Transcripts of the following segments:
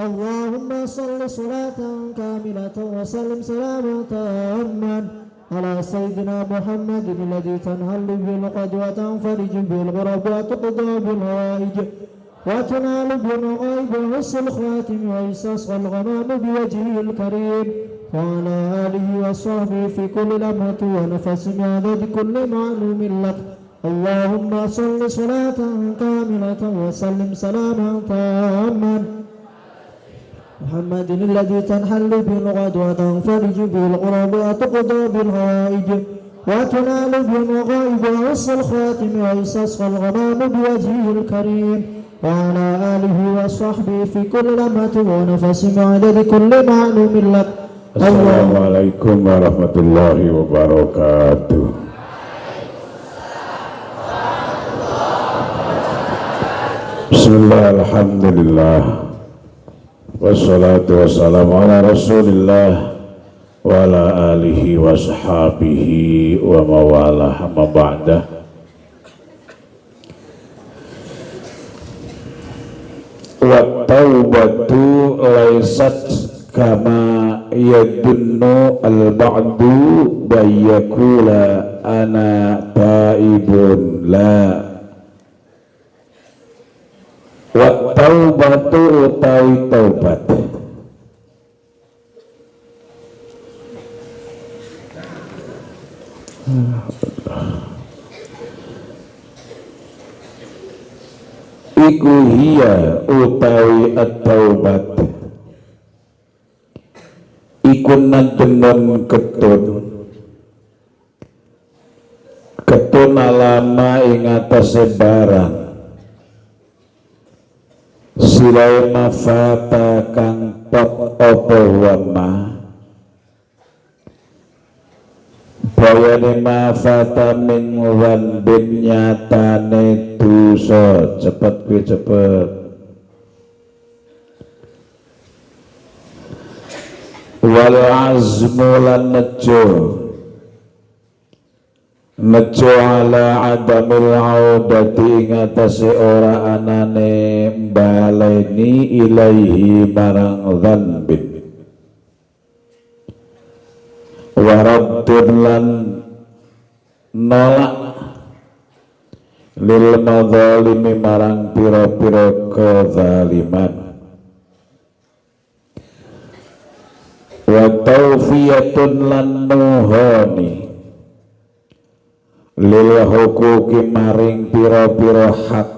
اللهم صل صلاة كاملة وسلم سلاما تاما على سيدنا محمد الذي تنهل به العقد وتنفرج به الغرب وتقضى بالهوائج وتنال بالغيب وحسن الخاتم ويستصغى الغمام بوجهه الكريم وعلى آله وصحبه في كل لمحة ونفس بعدد كل معلوم لك. اللهم صل صلاة كاملة وسلم سلاما تاما محمد الذي تنحل به العقد وتنفرج به الغرب وتقضى بالهوائج وتنال بالغيب وحسن الخاتم ويستصغى الغمام بوجهه الكريم وعلى آله وصحبه في كل لمحة ونفس بعدد كل معلوم لك. Assalamualaikum warahmatullahi wabarakatuh. Bismillah, alhamdulillah, wassalatu wassalamu ala rasulillah wa ala alihi wa sahabihi wa mawalah amma ba'dah. Wa taubatu laysat kama yadunnu al-ba'du bayyakula ana taibun la. Wa taubatu utawi taubat iku hiya utawi at-taubat iku nandenon ketun alama ing atase barang silai mafata kang pot apa wama bayane mafata min wandin nyatane dosa cepet kuwi cepet wal azmu lan nejo ala adamil audati ngatasi ora anane baleni ilaihi marang dhanbin waraddun lan nolak lil madzalimi marang pira-pira kezaliman wa tawfiyatun lan nuhoni lil hukuki maring pira-pira hak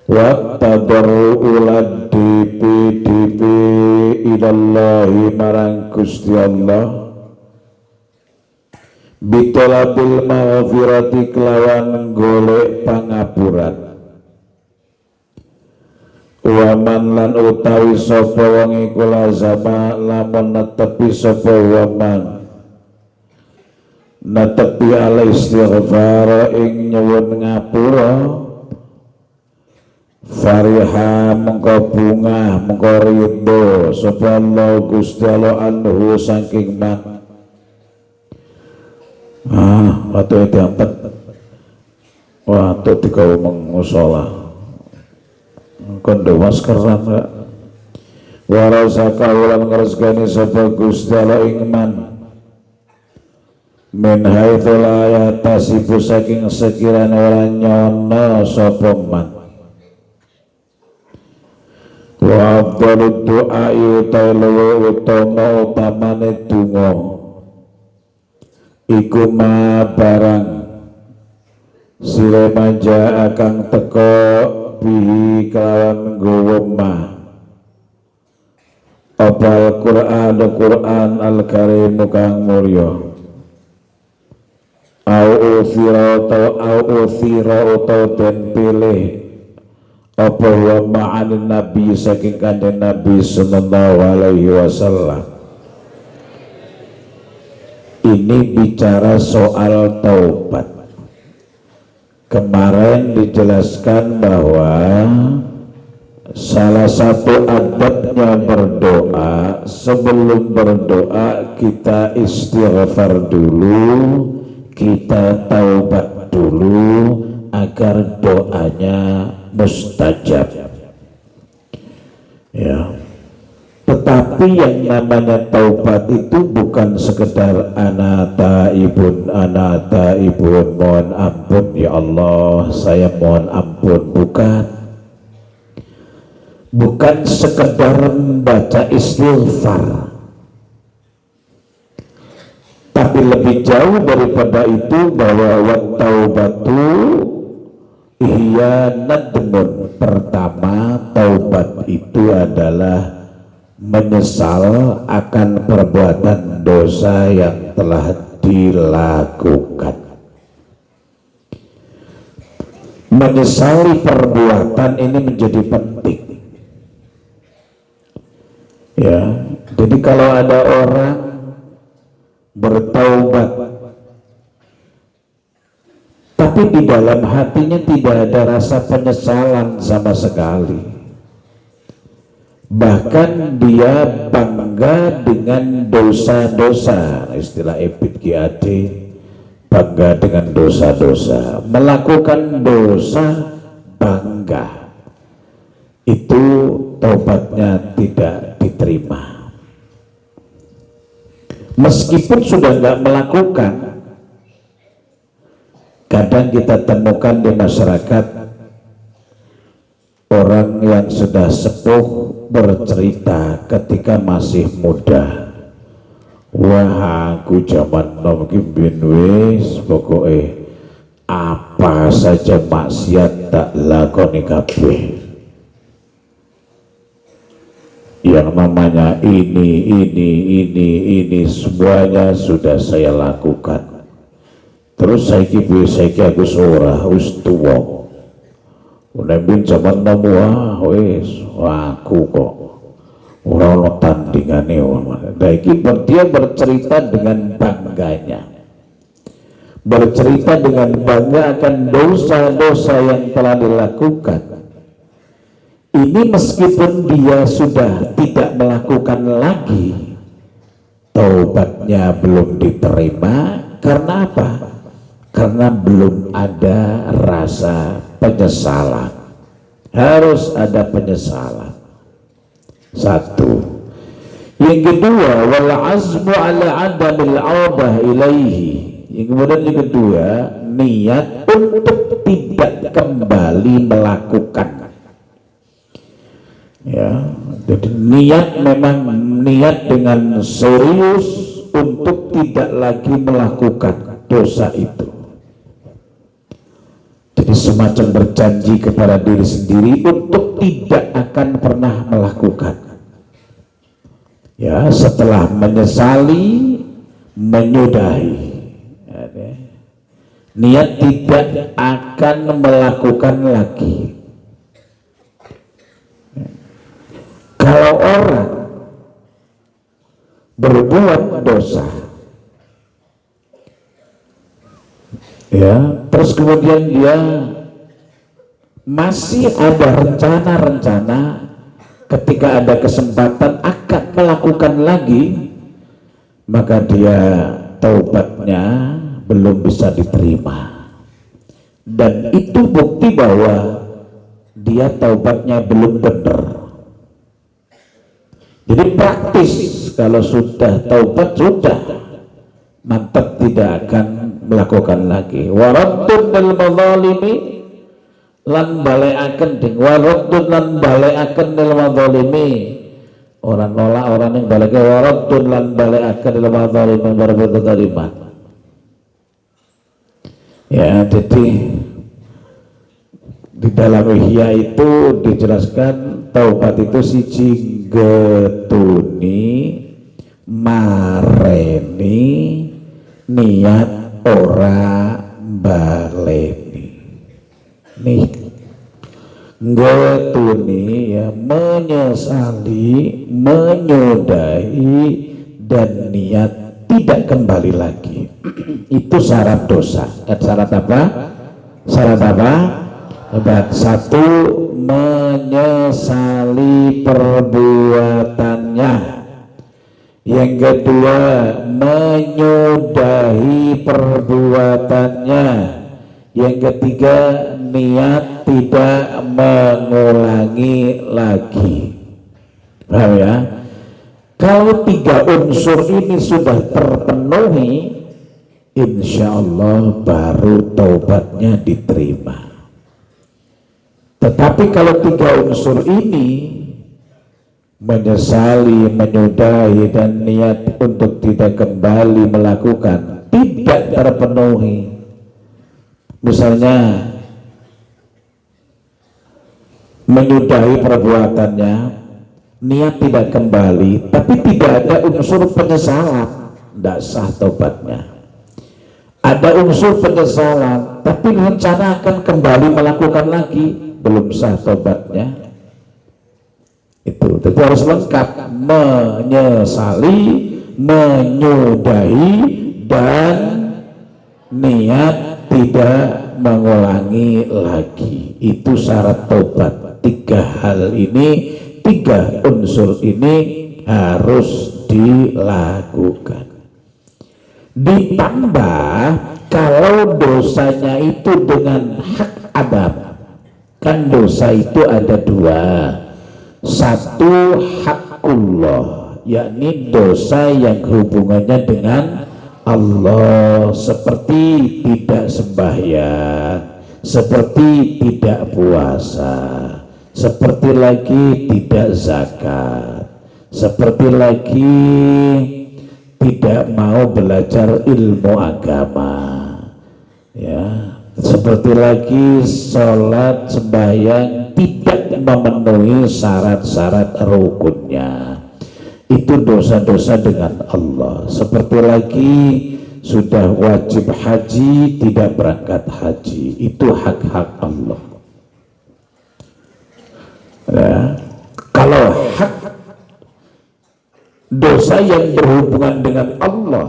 wa tadarru ulad dipi ilallahi marang Gusti Allah bitolabil maghfirati kelawan golek pangapuran waman lan utawi sapa wong iku lazama lamun netepi sapa waman netepi ala istighfar ing nyuwun ngapura fariha mengko bungah mengko ridho sapa Allah Gusti Allah anhu saking man atau diangkat waktu dikau mengusola kondo maskeran warasa kaulan ngeresgani sapa Gusti Allah ing man min haitsu la yatasibu saking sekiranya ora nyono sapa man wa afdalud du'a utawa utamane donga iku ma barang sire manja akang teko bihi kelawan nggawa ma apa Al-Qur'an Al-Karim kang mulya au uthira atau den pilih apa wa ma'an nabi saking kanjeng Nabi sallallahu alaihi wasallam. Ini bicara soal taubat. Kemarin dijelaskan bahwa salah satu adabnya berdoa, sebelum berdoa kita istighfar dulu, kita taubat dulu agar doanya mustajab. Tapi yang namanya taubat itu bukan sekedar ana taibun, mohon ampun ya Allah, saya mohon ampun, bukan sekedar membaca istighfar, tapi lebih jauh daripada itu, bahwa wat taubatu ihya nadmun. Pertama, taubat itu adalah menyesal akan perbuatan dosa yang telah dilakukan. Menyesali perbuatan ini menjadi penting. Ya, jadi kalau ada orang bertaubat tapi di dalam hatinya tidak ada rasa penyesalan sama sekali, bahkan dia bangga dengan dosa-dosa, istilah Epit GAD, bangga dengan dosa-dosa, melakukan dosa bangga, itu taubatnya tidak diterima. Meskipun sudah nggak melakukan. Kadang kita temukan di masyarakat orang yang sudah sepuh bercerita ketika masih muda, wah aku zaman nom ki bin wis pokoke apa saja maksiat tak lakoni kabeh. Yang namanya ini semuanya sudah saya lakukan. Terus saiki aku ora wis tuwa. Udah zaman nom wis aku kok ora ono tandingane. Nah, dia bercerita dengan bangganya. Bercerita dengan bangga akan dosa-dosa yang telah dilakukan. Ini meskipun dia sudah tidak melakukan lagi, taubatnya belum diterima. Karena apa? Karena belum ada rasa penyesalan. Harus ada penyesalan. Satu. Yang kedua, wal azmu ala adamil audah ilaihi. Yang kemudian yang kedua, niat untuk tidak kembali melakukan. Ya, jadi niat memang niat dengan serius untuk tidak lagi melakukan dosa itu. Jadi semacam berjanji kepada diri sendiri untuk tidak akan pernah melakukan. Ya, setelah menyesali, menyudahi. Niat tidak akan melakukan lagi. Kalau orang berbuat dosa, ya, terus kemudian dia masih ada rencana-rencana ketika ada kesempatan akan melakukan lagi, maka dia taubatnya belum bisa diterima, dan itu bukti bahwa dia taubatnya belum benar. Jadi praktis, kalau sudah taubat sudah mantap, tidak akan melakukan lagi. Waraddun lil madzalimi lan balekaken ding, waraddun lan balekaken lil madzalimi, orang nolak orang yang balik, waraddun lan balekaken lil madzalimi berbeda kalimat. Ya, jadi di dalam Ihya itu dijelaskan taubat itu siji getuni mareni niat ora baleni. Nih getuni ya menyesali, menyudahi, dan niat tidak kembali lagi. Itu syarat dosa. Syarat apa? Syarat apa? Satu, menyesali perbuatannya. Yang kedua, menyudahi perbuatannya. Yang ketiga, niat tidak mengulangi lagi. Paham ya? Kalau tiga unsur ini sudah terpenuhi, insya Allah baru taubatnya diterima. Tetapi kalau tiga unsur ini, menyesali, menyudahi, dan niat untuk tidak kembali melakukan, tidak terpenuhi. Misalnya menyudahi perbuatannya, niat tidak kembali, tapi tidak ada unsur penyesalan, tidak sah taubatnya. Ada unsur penyesalan, tapi rencana akan kembali melakukan lagi, belum sah taubatnya. Itu harus lengkap, menyesali, menyudahi, dan niat tidak mengulangi lagi. Itu syarat taubat. Tiga hal ini, tiga unsur ini harus dilakukan. Ditambah kalau dosanya itu dengan hak adab, kan dosa itu ada dua. Satu hakullah, yakni dosa yang hubungannya dengan Allah, seperti tidak sembahyang, seperti tidak puasa, seperti lagi tidak zakat, seperti lagi tidak mau belajar ilmu agama, ya, seperti lagi sholat sembahyang tidak memenuhi syarat-syarat rukunnya. Itu dosa-dosa dengan Allah. Seperti lagi sudah wajib haji tidak berangkat haji, itu hak-hak Allah. Ya. Kalau hak dosa yang berhubungan dengan Allah,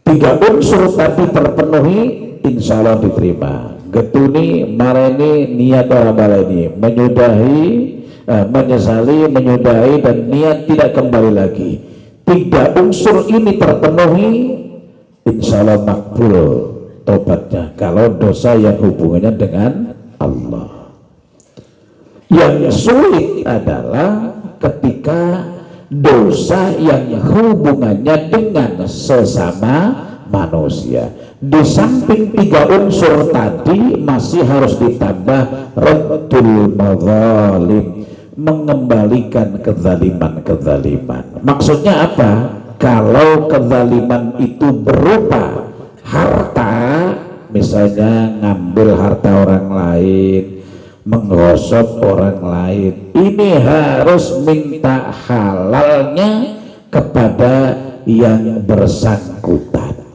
tiga unsur tadi terpenuhi, insya Allah diterima. Getuni mareni niat orang baleni, menyudahi, menyesali, menyudahi, dan niat tidak kembali lagi. Tiga unsur ini terpenuhi, insya Allah makbul tobatnya kalau dosa yang hubungannya dengan Allah. Yang sulit adalah ketika dosa yang hubungannya dengan sesama manusia. Di samping tiga unsur tadi masih harus ditambah raddul mazalim, mengembalikan kezaliman-kezaliman. Maksudnya apa? Kalau kezaliman itu berupa harta, misalnya ngambil harta orang lain, menggosok orang lain, ini harus minta halalnya kepada yang bersangkutan.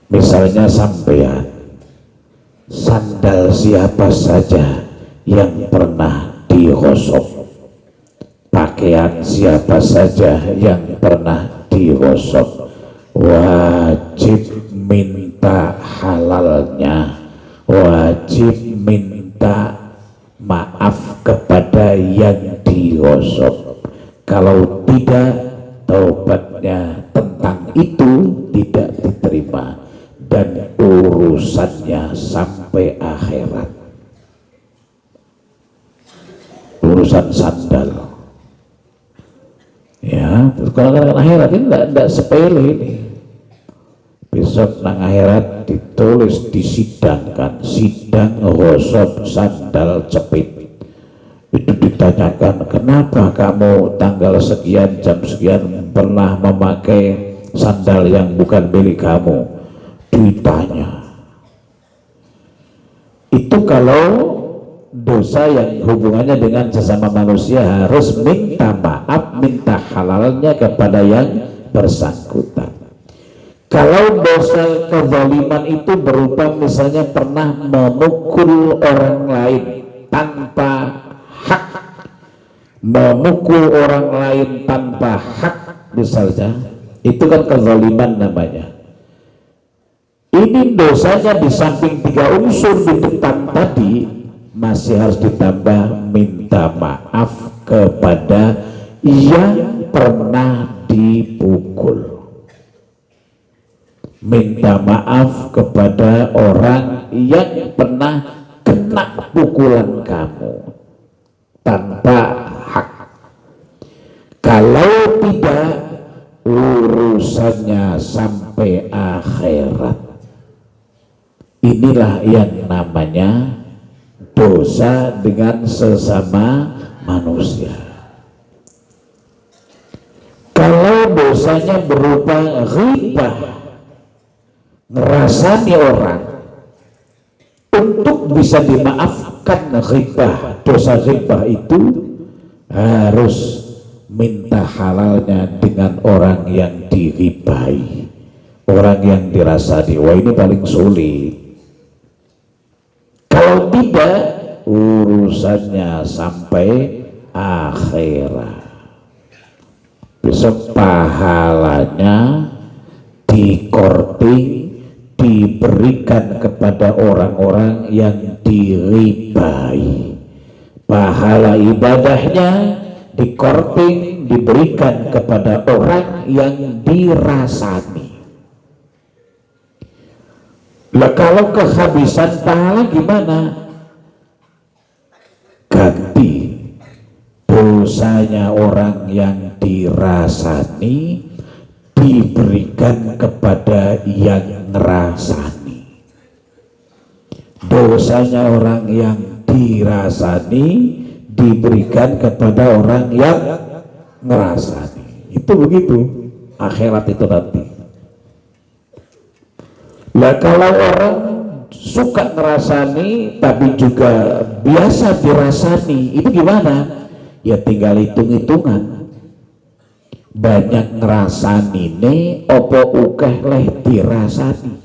Misalnya sampean, sandal siapa saja yang pernah digosok, pakaian siapa saja yang pernah digosok, wajib minta halalnya, wajib minta maaf kepada yang digosok. Kalau tidak, taubatnya tentang itu tidak diterima dan urusannya sampai akhirat. Urusan sandal, ya, kalau akhirat ini tidak sepele ini. Besok nang akhirat ditulis, disidangkan, sidang gosok sandal cepit. Itu ditanyakan, kenapa kamu tanggal sekian jam sekian pernah memakai sandal yang bukan milik kamu? Ditanya. Itu kalau dosa yang hubungannya dengan sesama manusia harus minta maaf, minta halalnya kepada yang bersangkutan. Kalau dosa kezaliman itu berupa misalnya pernah memukul orang lain tanpa hak, memukul orang lain tanpa hak misalnya, itu kan kezaliman namanya. Ini dosanya di samping tiga unsur di depan tadi masih harus ditambah minta maaf kepada yang pernah dipukul. Minta maaf kepada orang yang pernah kena pukulan kamu tanpa hak. Inilah yang namanya dosa dengan sesama manusia. Kalau dosanya berupa ghibah, ngerasani orang, untuk bisa dimaafkan ghibah, dosa ghibah itu harus minta halalnya dengan orang yang dighibahi, orang yang dirasani. Wah, ini paling sulit. Kalau tidak, urusannya sampai akhirat. Besok pahalanya dikorting, diberikan kepada orang-orang yang diribai. Pahala ibadahnya dikorting, diberikan kepada orang yang dirasani. Lah kalau kehabisan pahala gimana? Ganti dosanya orang yang dirasani diberikan kepada yang ngerasani. Dosanya orang yang dirasani diberikan kepada orang yang ngerasani. Itu begitu akhirat itu nanti. Lah kalau orang suka ngerasani tapi juga biasa dirasani, itu gimana? Ya tinggal hitung-hitungan. Banyak ngerasani ne opo ukeh leh dirasani.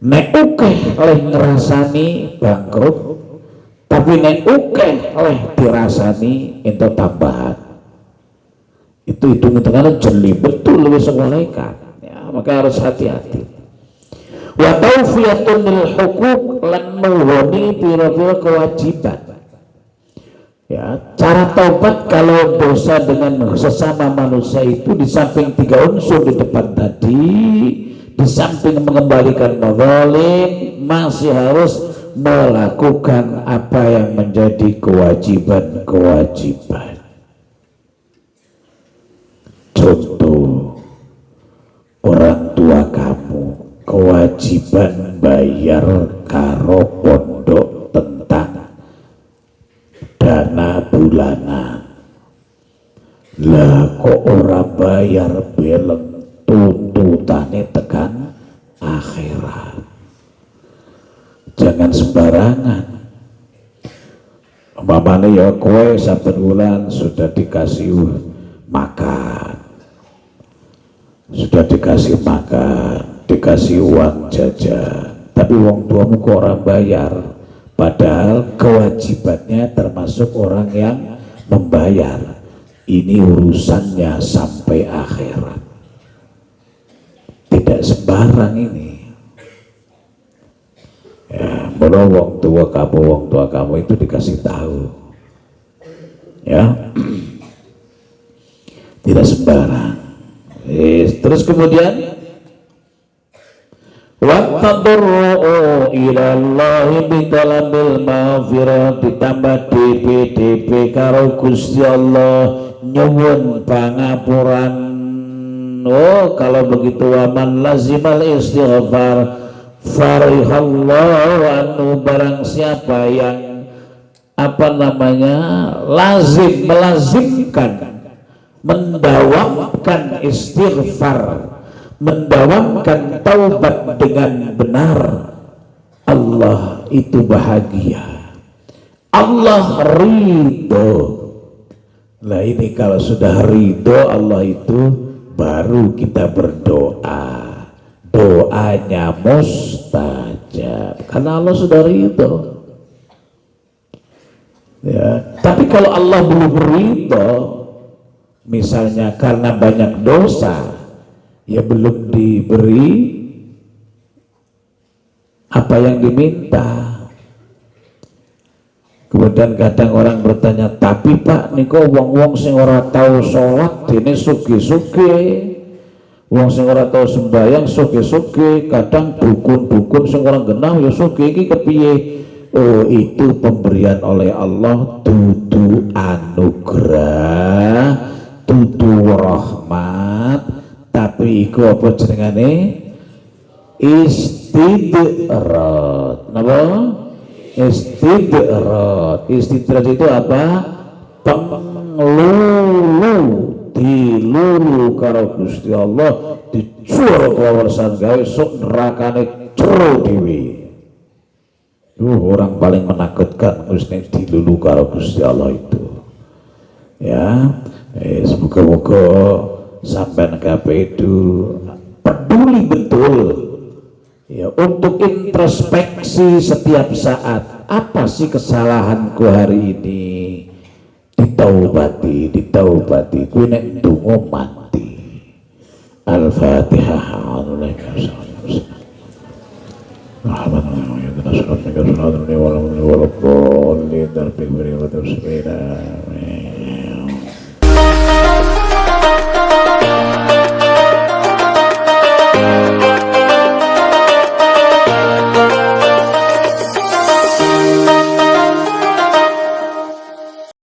Nek ukeh leh ngerasani bangkrut, tapi nek ukeh leh dirasani itu tambahan. Itu hitung-hitungan jeli betul lebih malaikat. Ya, maka harus hati-hati. Wa tawfiyatun lil hukuk lan nuhoni pira-pira kewajiban. Ya, cara taubat kalau dosa dengan sesama manusia itu di samping 3 unsur di depan tadi, di samping mengembalikan mazalim, masih harus melakukan apa yang menjadi kewajiban-kewajiban. Contoh, orang tua kamu kewajiban bayar karo pondok tentang dana bulanan. Lah kok ora bayar beleng, tuntutane tekan akhirat. Jangan sembarangan. Umpamane ya kowe saben bulan sudah dikasih makan, sudah dikasih makan, dikasih uang jajan, tapi wong tuamu kok orang bayar, padahal kewajibannya termasuk orang yang membayar. Ini urusannya sampai akhirat, tidak sembarang ini. Ya, mulai wong tua kamu itu dikasih tahu, ya, tidak sembarang. Terus kemudian wattadarru'u ilallahi bitalabil maghfirah, ditambah DP karo Gusti Allah nyuwun pangapuran. Oh, kalau begitu waman lazimal istighfar farihallahu anhu, barang siapa yang melazimkan, mendawamkan istighfar, mendawamkan taubat dengan benar, Allah itu bahagia, Allah ridho. Nah ini kalau sudah ridho Allah itu, baru kita berdoa, doanya mustajab karena Allah sudah ridho. Ya, tapi kalau Allah belum ridho, misalnya karena banyak dosa, ya belum diberi apa yang diminta. Kemudian kadang orang bertanya, tapi Pak niko wong-wong sing ora tahu sholat dene suge-suge, wong sing ora tahu sembahyang suge-suge, kadang dukun-dukun sing ora genah ya suge, iki kepiye? Oh, itu pemberian oleh Allah, dudu anugerah, dudu rahmat, tapi iku apa jenengane? istidrat. Napa? Istidrat. Istidrat itu apa? Penglulu, dilulu karo Gusti Allah, dijual kawasan gawe sok nerakane cero dhewe. Orang paling menakutkan Gusti dilulu karo Gusti Allah itu. Ya, semoga-moga sampean kabeh itu peduli betul ya untuk introspeksi setiap saat. Apa sih kesalahanku hari ini? Ditaubati, kuwi nek ndonga mati. Al-Fatihah. Alhamdulillah.